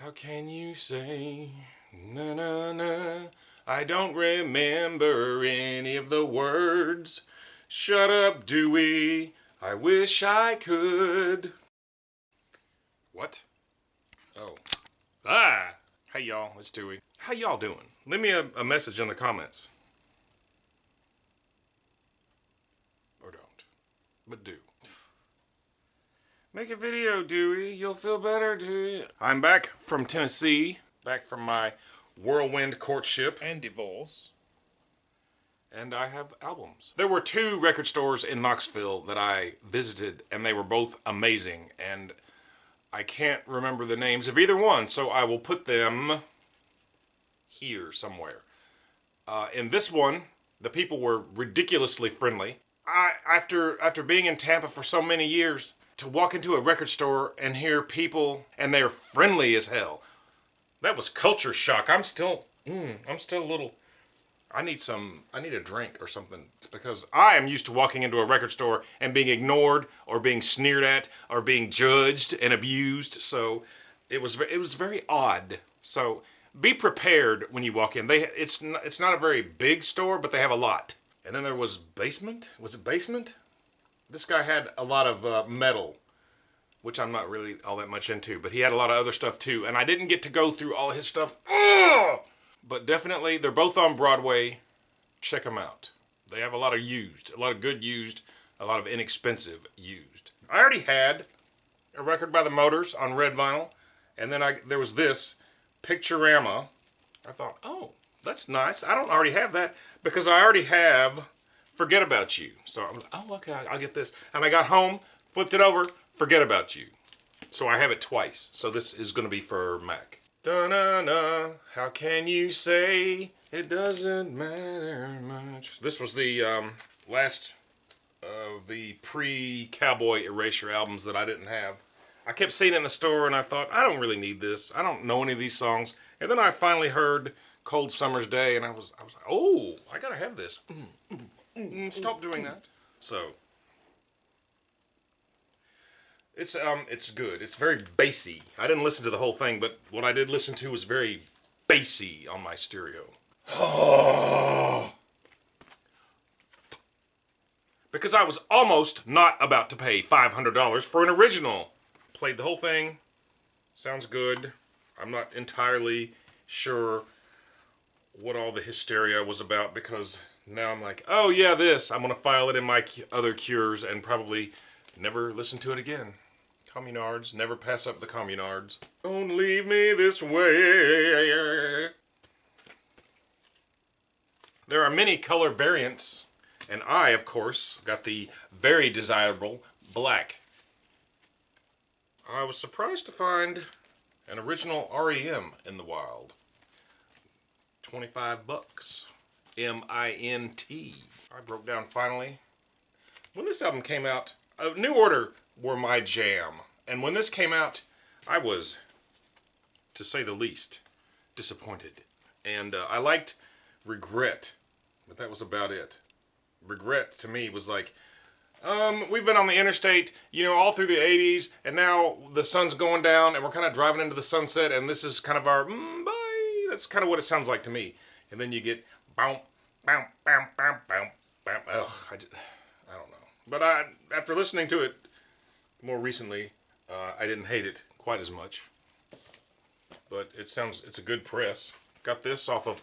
How can you say, na na na, I don't remember any of the words. Shut up, Dewey, I wish I could. What? Oh. Ah! Hey y'all, it's Dewey. How y'all doing? Leave me a message in the comments. Or don't. But do. Make a video, Dewey. You'll feel better, Dewey. I'm back from Tennessee. Back from my whirlwind courtship and divorce. And I have albums. There were 2 record stores in Knoxville that I visited, and they were both amazing. And I can't remember the names of either one, so I will put them here somewhere. In this one, the people were ridiculously friendly. After being in Tampa for so many years, to walk into a record store and hear people, and they're friendly as hell. That was culture shock. I'm still a little, I need a drink or something, because I am used to walking into a record store and being ignored or being sneered at or being judged and abused. So it was very odd. So be prepared when you walk in. It's not a very big store, but they have a lot. And then there was Basement. Was it Basement? This guy had a lot of metal, which I'm not really all that much into, but he had a lot of other stuff too, and I didn't get to go through all his stuff. Ugh! But definitely, they're both on Broadway. Check them out. They have a lot of good used, a lot of inexpensive used. I already had a record by the Motors on red vinyl, and then there was this, Picturama. I thought, oh, that's nice. I don't already have that, because I already have Forget About You. So I was like, oh, okay, I'll get this. And I got home, flipped it over, Forget About You. So I have it twice. So this is going to be for Mac. Da-na-na, how can you say it doesn't matter much? This was the last of the pre-Cowboy Erasure albums that I didn't have. I kept seeing it in the store and I thought, I don't really need this. I don't know any of these songs. And then I finally heard Cold Summer's Day and I was like, oh, I gotta have this. Stop doing that. So it's good. It's very bassy. I didn't listen to the whole thing, but what I did listen to was very bassy on my stereo. Because I was almost not about to pay $500 for an original. Played the whole thing. Sounds good. I'm not entirely sure what all the hysteria was about, because now I'm like, oh yeah, this. I'm going to file it in my other cures and probably never listen to it again. Communards, never pass up the communards. Don't leave me this way. There are many color variants, and I, of course, got the very desirable black. I was surprised to find an original REM in the wild. 25 bucks. MINT. I broke down finally. When this album came out, New Order were my jam. And when this came out, I was, to say the least, disappointed. And I liked Regret, but that was about it. Regret, to me, was like, we've been on the interstate, all through the 80s, and now the sun's going down, and we're kind of driving into the sunset, and this is kind of our, bye. That's kind of what it sounds like to me. And then you get, boom, boom, boom, boom, boom, boom. Ugh, I don't know. But after listening to it more recently, I didn't hate it quite as much. But it's a good press. Got this off of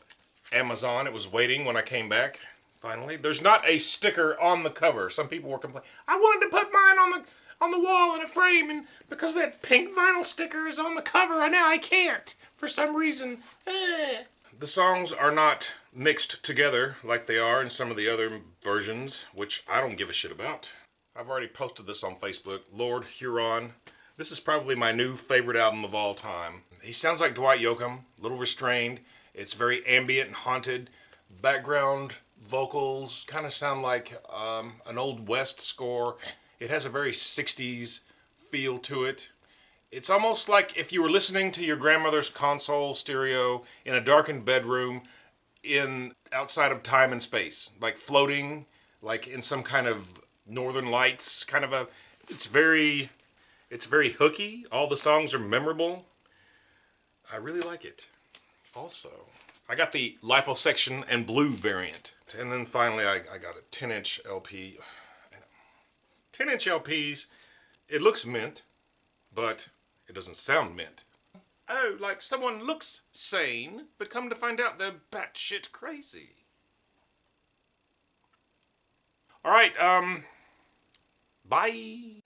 Amazon. It was waiting when I came back. Finally, there's not a sticker on the cover. Some people were complaining. I wanted to put mine on the wall in a frame, and because that pink vinyl sticker is on the cover, now I can't for some reason. The songs are not mixed together like they are in some of the other versions, which I don't give a shit about. I've already posted this on Facebook. Lord Huron. This is probably my new favorite album of all time. He sounds like Dwight Yoakam, a little restrained. It's very ambient and haunted. Background vocals kind of sound like an old West score. It has a very 60s feel to it. It's almost like if you were listening to your grandmother's console stereo in a darkened bedroom outside of time and space, like floating, like in some kind of Northern Lights kind of it's very hooky. All the songs are memorable. I really like it. Also, I got the liposuction and blue variant. And then finally I got a 10-inch LP. 10-inch LPs, it looks mint, but it doesn't sound mint. Oh, like someone looks sane, but come to find out they're batshit crazy. Alright, bye.